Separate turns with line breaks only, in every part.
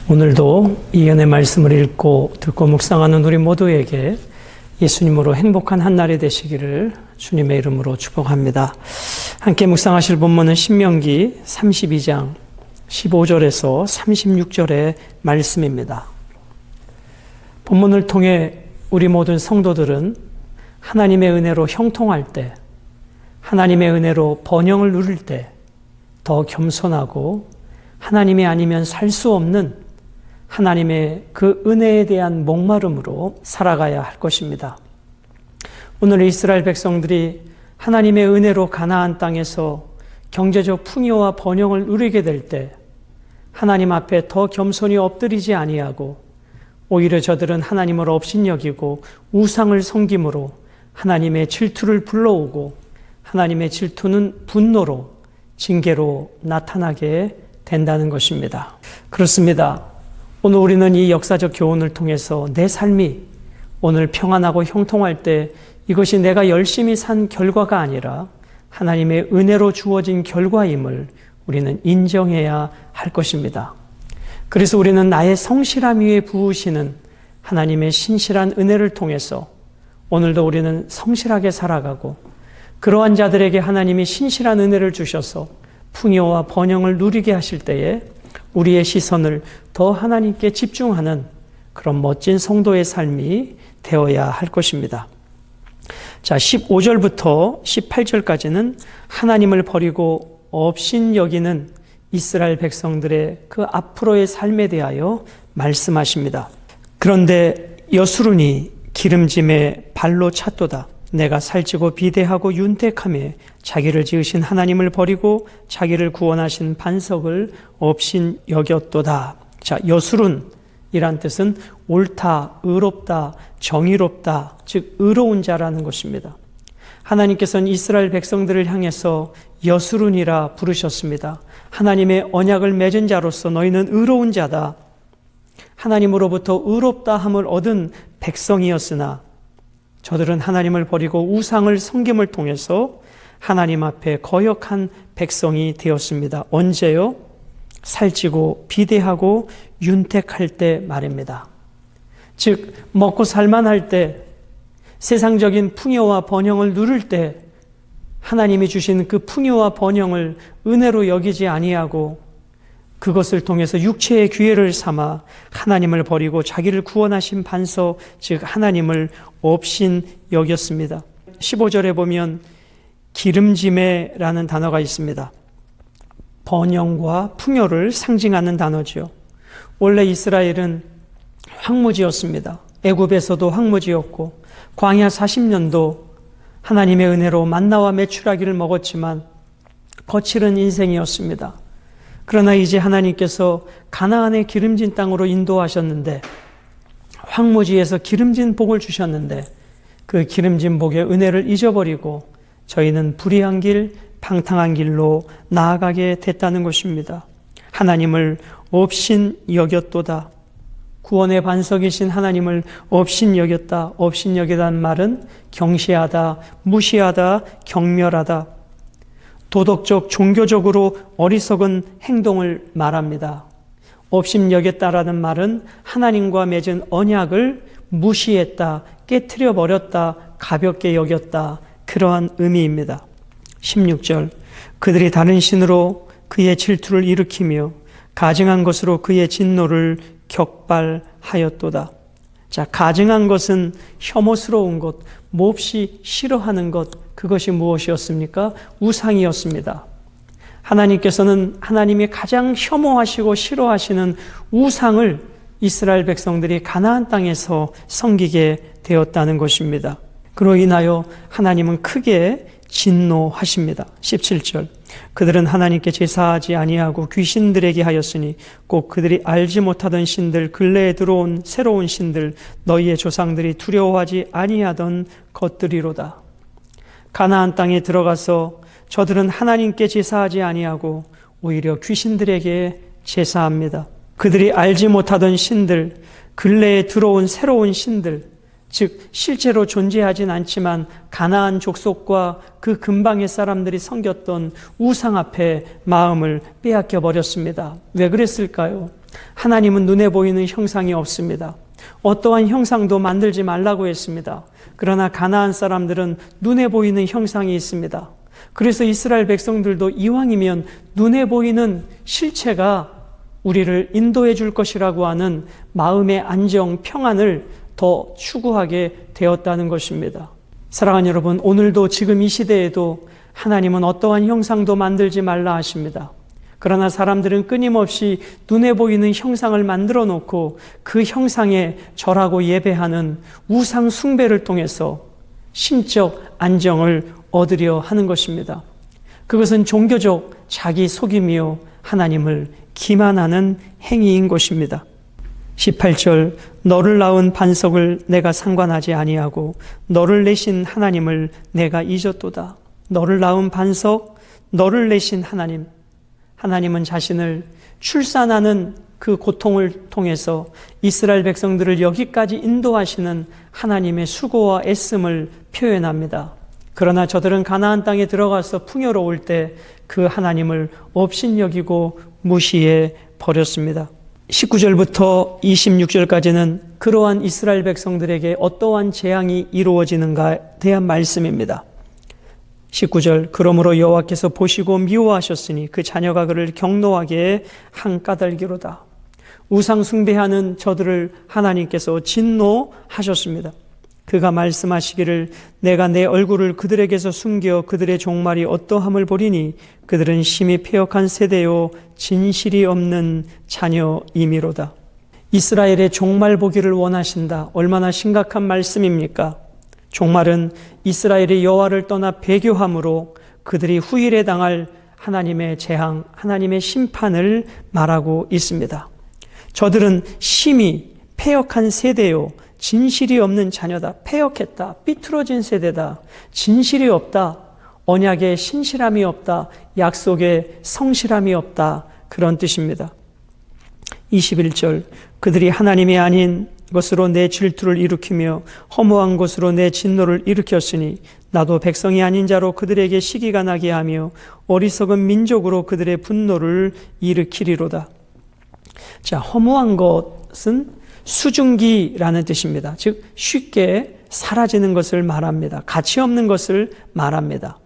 오늘도 이 은혜 말씀을 읽고 듣고 묵상하는 우리 모두에게 예수님으로 행복한 한 날이 되시기를 주님의 이름으로 축복합니다. 함께 묵상하실 본문은 신명기 32장 15절에서 36절의 말씀입니다. 본문을 통해 우리 모든 성도들은 하나님의 은혜로 형통할 때, 하나님의 은혜로 번영을 누릴 때 더 겸손하고 하나님이 아니면 살 수 없는 하나님의 그 은혜에 대한 목마름으로 살아가야 할 것입니다. 오늘 이스라엘 백성들이 하나님의 은혜로 가나안 땅에서 경제적 풍요와 번영을 누리게 될 때 하나님 앞에 더 겸손히 엎드리지 아니하고 오히려 저들은 하나님을 업신여기고 우상을 섬김으로 하나님의 질투를 불러오고 하나님의 질투는 분노로 징계로 나타나게 된다는 것입니다. 그렇습니다. 오늘 우리는 이 역사적 교훈을 통해서 내 삶이 오늘 평안하고 형통할 때 이것이 내가 열심히 산 결과가 아니라 하나님의 은혜로 주어진 결과임을 우리는 인정해야 할 것입니다. 그래서 우리는 나의 성실함 위에 부으시는 하나님의 신실한 은혜를 통해서 오늘도 우리는 성실하게 살아가고 그러한 자들에게 하나님이 신실한 은혜를 주셔서 풍요와 번영을 누리게 하실 때에 우리의 시선을 더 하나님께 집중하는 그런 멋진 성도의 삶이 되어야 할 것입니다. 자, 15절부터 18절까지는 하나님을 버리고 업신여기는 이스라엘 백성들의 그 앞으로의 삶에 대하여 말씀하십니다. 그런데 여수run이 기름짐에 발로 찼도다. 내가 살찌고 비대하고 윤택함에 자기를 지으신 하나님을 버리고 자기를 구원하신 반석을 업신 여겼도다. 자, 여수run이란 뜻은 옳다, 의롭다, 정의롭다, 즉 의로운 자라는 것입니다. 하나님께서는 이스라엘 백성들을 향해서 여수run이라 부르셨습니다. 하나님의 언약을 맺은 자로서 너희는 의로운 자다. 하나님으로부터 의롭다함을 얻은 백성이었으나 저들은 하나님을 버리고 우상을 섬김을 통해서 하나님 앞에 거역한 백성이 되었습니다. 언제요? 살찌고 비대하고 윤택할 때 말입니다. 즉 먹고 살만할 때, 세상적인 풍요와 번영을 누릴 때 하나님이 주신 그 풍요와 번영을 은혜로 여기지 아니하고 그것을 통해서 육체의 기회를 삼아 하나님을 버리고 자기를 구원하신 반석, 즉 하나님을 업신 여겼습니다. 15절에 보면 기름짐에라는 단어가 있습니다. 번영과 풍요를 상징하는 단어죠. 원래 이스라엘은 황무지였습니다. 애굽에서도 황무지였고 광야 40년도 하나님의 은혜로 만나와 메추라기를 먹었지만 거칠은 인생이었습니다. 그러나 이제 하나님께서 가나안의 기름진 땅으로 인도하셨는데 황무지에서 기름진 복을 주셨는데 그 기름진 복의 은혜를 잊어버리고 저희는 불의한 길, 방탕한 길로 나아가게 됐다는 것입니다. 하나님을 업신 여겼도다. 구원의 반석이신 하나님을 업신 여겼다. 업신 여기다는 말은 경시하다, 무시하다, 경멸하다, 도덕적, 종교적으로 어리석은 행동을 말합니다. 업신 여겼다라는 말은 하나님과 맺은 언약을 무시했다, 깨트려 버렸다, 가볍게 여겼다, 그러한 의미입니다. 16절, 그들이 다른 신으로 그의 질투를 일으키며 가증한 것으로 그의 진노를 격발하였도다. 자, 가증한 것은 혐오스러운 것, 몹시 싫어하는 것, 그것이 무엇이었습니까? 우상이었습니다. 하나님께서는 하나님이 가장 혐오하시고 싫어하시는 우상을 이스라엘 백성들이 가나안 땅에서 섬기게 되었다는 것입니다. 그로 인하여 하나님은 크게 진노하십니다. 17절, 그들은 하나님께 제사하지 아니하고 귀신들에게 하였으니 꼭 그들이 알지 못하던 신들, 근래에 들어온 새로운 신들, 너희의 조상들이 두려워하지 아니하던 것들이로다. 가나안 땅에 들어가서 저들은 하나님께 제사하지 아니하고 오히려 귀신들에게 제사합니다. 그들이 알지 못하던 신들, 근래에 들어온 새로운 신들, 즉 실제로 존재하진 않지만 가나안 족속과 그 근방의 사람들이 섬겼던 우상 앞에 마음을 빼앗겨 버렸습니다. 왜 그랬을까요? 하나님은 눈에 보이는 형상이 없습니다. 어떠한 형상도 만들지 말라고 했습니다. 그러나 가나안 사람들은 눈에 보이는 형상이 있습니다. 그래서 이스라엘 백성들도 이왕이면 눈에 보이는 실체가 우리를 인도해 줄 것이라고 하는 마음의 안정, 평안을 더 추구하게 되었다는 것입니다. 사랑하는 여러분, 오늘도 지금 이 시대에도 하나님은 어떠한 형상도 만들지 말라 하십니다. 그러나 사람들은 끊임없이 눈에 보이는 형상을 만들어 놓고 그 형상에 절하고 예배하는 우상 숭배를 통해서 심적 안정을 얻으려 하는 것입니다. 그것은 종교적 자기 속임이요 하나님을 기만하는 행위인 것입니다. 18절, 너를 낳은 반석을 내가 상관하지 아니하고 너를 내신 하나님을 내가 잊었도다. 너를 낳은 반석, 너를 내신 하나님. 하나님은 자신을 출산하는 그 고통을 통해서 이스라엘 백성들을 여기까지 인도하시는 하나님의 수고와 애씀을 표현합니다. 그러나 저들은 가나안 땅에 들어가서 풍요로울 때 그 하나님을 업신여기고 무시해 버렸습니다. 19절부터 26절까지는 그러한 이스라엘 백성들에게 어떠한 재앙이 이루어지는가에 대한 말씀입니다. 19절, 그러므로 여호와께서 보시고 미워하셨으니 그 자녀가 그를 경노하게 한 까닭이로다. 우상 숭배하는 저들을 하나님께서 진노하셨습니다. 그가 말씀하시기를 내가 내 얼굴을 그들에게서 숨겨 그들의 종말이 어떠함을 보리니 그들은 심히 패역한 세대요 진실이 없는 자녀이미로다. 이스라엘의 종말 보기를 원하신다. 얼마나 심각한 말씀입니까? 종말은 이스라엘이 여호와를 떠나 배교함으로 그들이 후일에 당할 하나님의 재앙, 하나님의 심판을 말하고 있습니다. 저들은 심히 패역한 세대요 진실이 없는 자녀다. 패역했다. 삐뚤어진 세대다. 진실이 없다. 언약에 신실함이 없다. 약속에 성실함이 없다. 그런 뜻입니다. 21절, 그들이 하나님이 아닌 것으로 내 질투를 일으키며 허무한 것으로 내 진노를 일으켰으니 나도 백성이 아닌 자로 그들에게 시기가 나게 하며 어리석은 민족으로 그들의 분노를 일으키리로다. 자, 허무한 것은 수증기라는 뜻입니다. 즉 쉽게 사라지는 것을 말합니다. 가치 없는 것을 말합니다.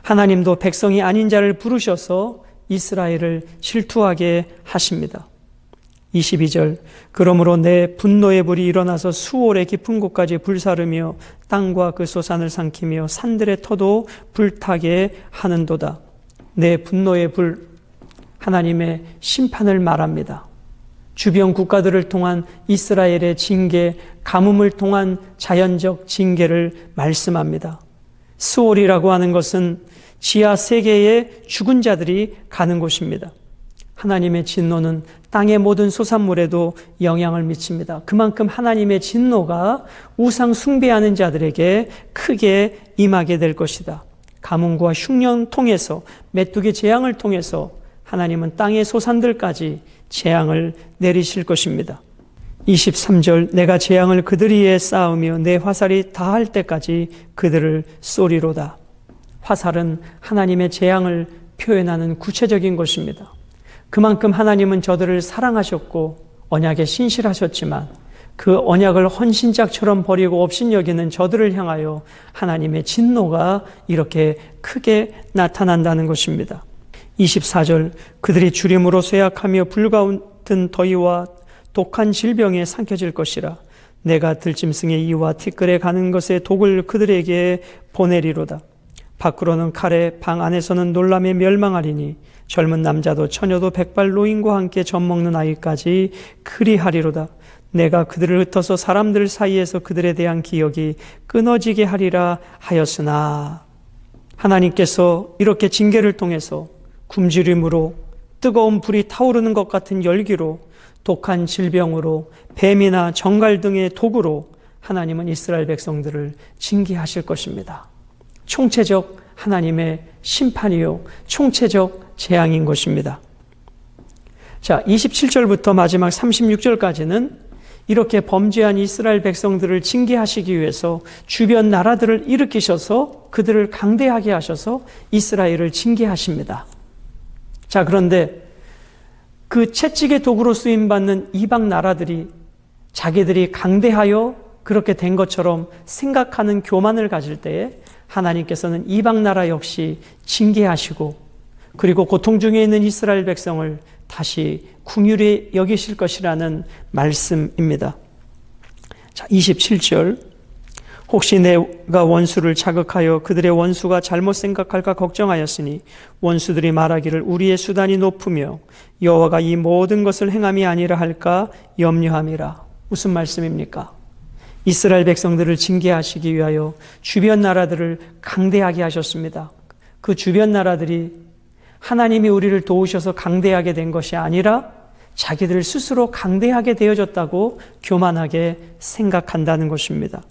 하나님도 백성이 아닌 자를 부르셔서 이스라엘을 질투하게 하십니다. 22절, 그러므로 내 분노의 불이 일어나서 수월의 깊은 곳까지 불사르며 땅과 그 소산을 삼키며 산들의 터도 불타게 하는도다. 내 분노의 불, 하나님의 심판을 말합니다. 주변 국가들을 통한 이스라엘의 징계, 가뭄을 통한 자연적 징계를 말씀합니다. 스올이라고 하는 것은 지하 세계에 죽은 자들이 가는 곳입니다. 하나님의 진노는 땅의 모든 소산물에도 영향을 미칩니다. 그만큼 하나님의 진노가 우상 숭배하는 자들에게 크게 임하게 될 것이다. 가뭄과 흉년 통해서 메뚜기 재앙을 통해서 하나님은 땅의 소산들까지 재앙을 내리실 것입니다. 23절, 내가 재앙을 그들 위에 쌓으며 내 화살이 다할 때까지 그들을 쏘리로다. 화살은 하나님의 재앙을 표현하는 구체적인 것입니다. 그만큼 하나님은 저들을 사랑하셨고 언약에 신실하셨지만 그 언약을 헌신짝처럼 버리고 업신여기는 저들을 향하여 하나님의 진노가 이렇게 크게 나타난다는 것입니다. 24절, 그들이 주림으로 쇠약하며 불같은 더위와 독한 질병에 삼켜질 것이라. 내가 들짐승의 이와 티끌에 가는 것의 독을 그들에게 보내리로다. 밖으로는 칼에, 방 안에서는 놀람에 멸망하리니 젊은 남자도 처녀도 백발 노인과 함께 젖먹는 아이까지 그리하리로다. 내가 그들을 흩어서 사람들 사이에서 그들에 대한 기억이 끊어지게 하리라 하였으나, 하나님께서 이렇게 징계를 통해서 굶주림으로, 뜨거운 불이 타오르는 것 같은 열기로, 독한 질병으로, 뱀이나 정갈 등의 독으로 하나님은 이스라엘 백성들을 징계하실 것입니다. 총체적 하나님의 심판이요, 총체적 재앙인 것입니다. 자, 27절부터 마지막 36절까지는 이렇게 범죄한 이스라엘 백성들을 징계하시기 위해서 주변 나라들을 일으키셔서 그들을 강대하게 하셔서 이스라엘을 징계하십니다. 자, 그런데 그 채찍의 도구로 쓰임받는 이방 나라들이 자기들이 강대하여 그렇게 된 것처럼 생각하는 교만을 가질 때에 하나님께서는 이방 나라 역시 징계하시고 그리고 고통 중에 있는 이스라엘 백성을 다시 긍휼히 여기실 것이라는 말씀입니다. 자, 27절. 혹시 내가 원수를 자극하여 그들의 원수가 잘못 생각할까 걱정하였으니 원수들이 말하기를 우리의 수단이 높으며 여호와가 이 모든 것을 행함이 아니라 할까 염려함이라. 무슨 말씀입니까? 이스라엘 백성들을 징계하시기 위하여 주변 나라들을 강대하게 하셨습니다. 그 주변 나라들이 하나님이 우리를 도우셔서 강대하게 된 것이 아니라 자기들 스스로 강대하게 되어졌다고 교만하게 생각한다는 것입니다.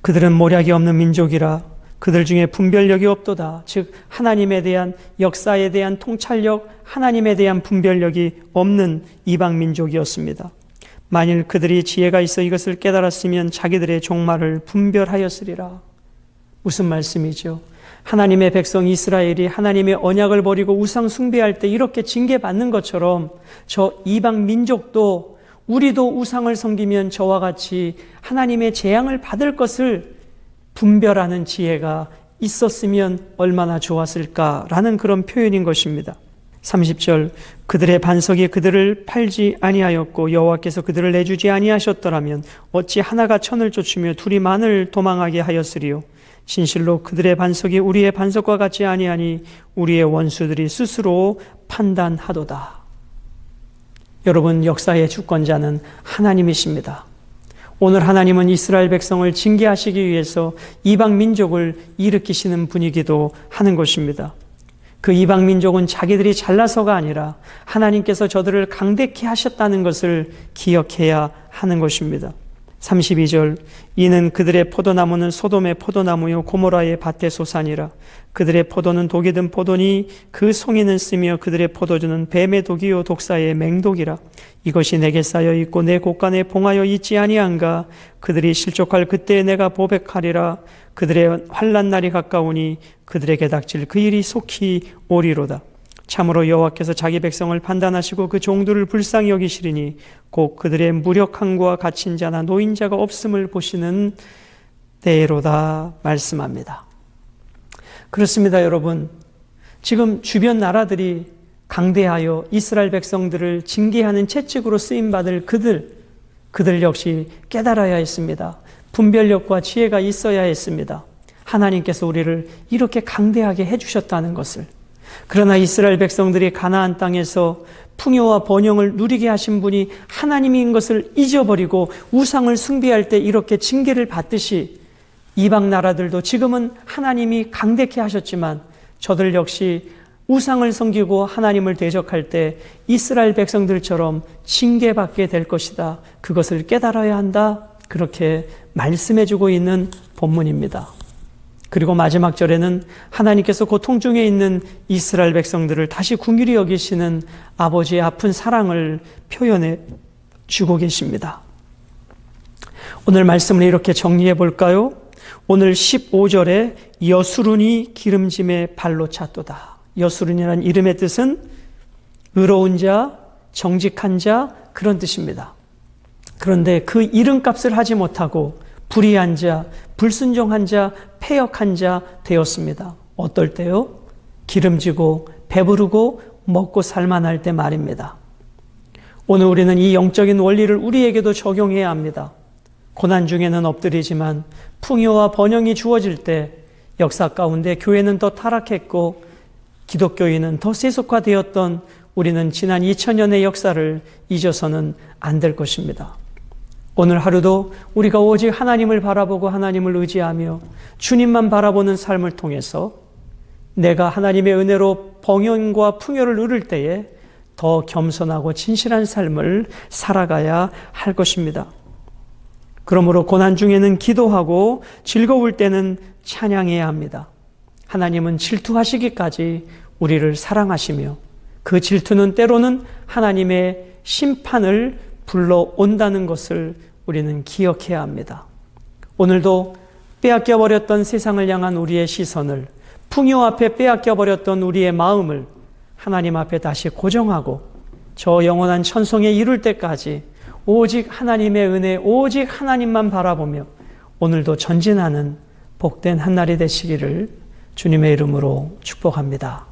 그들은 모략이 없는 민족이라 그들 중에 분별력이 없도다. 즉 하나님에 대한 역사에 대한 통찰력, 하나님에 대한 분별력이 없는 이방 민족이었습니다. 만일 그들이 지혜가 있어 이것을 깨달았으면 자기들의 종말을 분별하였으리라. 무슨 말씀이죠? 하나님의 백성 이스라엘이 하나님의 언약을 버리고 우상 숭배할 때 이렇게 징계받는 것처럼 저 이방 민족도 우리도 우상을 섬기면 저와 같이 하나님의 재앙을 받을 것을 분별하는 지혜가 있었으면 얼마나 좋았을까라는 그런 표현인 것입니다. 30절. 그들의 반석이 그들을 팔지 아니하였고 여호와께서 그들을 내주지 아니하셨더라면 어찌 하나가 천을 쫓으며 둘이 만을 도망하게 하였으리요. 진실로 그들의 반석이 우리의 반석과 같지 아니하니 우리의 원수들이 스스로 판단하도다. 여러분, 역사의 주권자는 하나님이십니다. 오늘 하나님은 이스라엘 백성을 징계하시기 위해서 이방 민족을 일으키시는 분이기도 하는 것입니다. 그 이방 민족은 자기들이 잘나서가 아니라 하나님께서 저들을 강대케 하셨다는 것을 기억해야 하는 것입니다. 32절. 이는 그들의 포도나무는 소돔의 포도나무요 고모라의 밭의 소산이라. 그들의 포도는 독이 든 포도니 그 송이는 쓰며 그들의 포도주는 뱀의 독이요 독사의 맹독이라. 이것이 내게 쌓여 있고 내 곳간에 봉하여 있지 아니한가. 그들이 실족할 그때에 내가 보백하리라. 그들의 환난 날이 가까우니 그들에게 닥칠 그 일이 속히 오리로다. 참으로 여호와께서 자기 백성을 판단하시고 그 종들을 불쌍히 여기시리니 곧 그들의 무력함과 갇힌 자나 노인자가 없음을 보시는 때로다 말씀합니다. 그렇습니다, 여러분. 지금 주변 나라들이 강대하여 이스라엘 백성들을 징계하는 채찍으로 쓰임받을 그들 역시 깨달아야 했습니다. 분별력과 지혜가 있어야 했습니다. 하나님께서 우리를 이렇게 강대하게 해주셨다는 것을. 그러나 이스라엘 백성들이 가나안 땅에서 풍요와 번영을 누리게 하신 분이 하나님인 것을 잊어버리고 우상을 숭배할 때 이렇게 징계를 받듯이 이방 나라들도 지금은 하나님이 강대케 하셨지만 저들 역시 우상을 섬기고 하나님을 대적할 때 이스라엘 백성들처럼 징계받게 될 것이다. 그것을 깨달아야 한다. 그렇게 말씀해주고 있는 본문입니다. 그리고 마지막 절에는 하나님께서 고통 중에 있는 이스라엘 백성들을 다시 긍휼히 여기시는 아버지의 아픈 사랑을 표현해 주고 계십니다. 오늘 말씀을 이렇게 정리해 볼까요? 오늘 15절에 여수룬이 기름짐의 발로 찼도다. 여수룬이라는 이름의 뜻은 의로운 자, 정직한 자, 그런 뜻입니다. 그런데 그 이름값을 하지 못하고 불의한 자, 불순종한 자, 패역한 자 되었습니다. 어떨 때요? 기름지고 배부르고 먹고 살만할 때 말입니다. 오늘 우리는 이 영적인 원리를 우리에게도 적용해야 합니다. 고난 중에는 엎드리지만 풍요와 번영이 주어질 때 역사 가운데 교회는 더 타락했고 기독교인은 더 세속화되었던 우리는 지난 2000년의 역사를 잊어서는 안 될 것입니다. 오늘 하루도 우리가 오직 하나님을 바라보고 하나님을 의지하며 주님만 바라보는 삶을 통해서 내가 하나님의 은혜로 번영과 풍요를 누릴 때에 더 겸손하고 진실한 삶을 살아가야 할 것입니다. 그러므로 고난 중에는 기도하고 즐거울 때는 찬양해야 합니다. 하나님은 질투하시기까지 우리를 사랑하시며 그 질투는 때로는 하나님의 심판을 불러온다는 것을 우리는 기억해야 합니다. 오늘도 빼앗겨버렸던 세상을 향한 우리의 시선을, 풍요 앞에 빼앗겨버렸던 우리의 마음을 하나님 앞에 다시 고정하고 저 영원한 천성에 이룰 때까지 오직 하나님의 은혜, 오직 하나님만 바라보며 오늘도 전진하는 복된 한날이 되시기를 주님의 이름으로 축복합니다.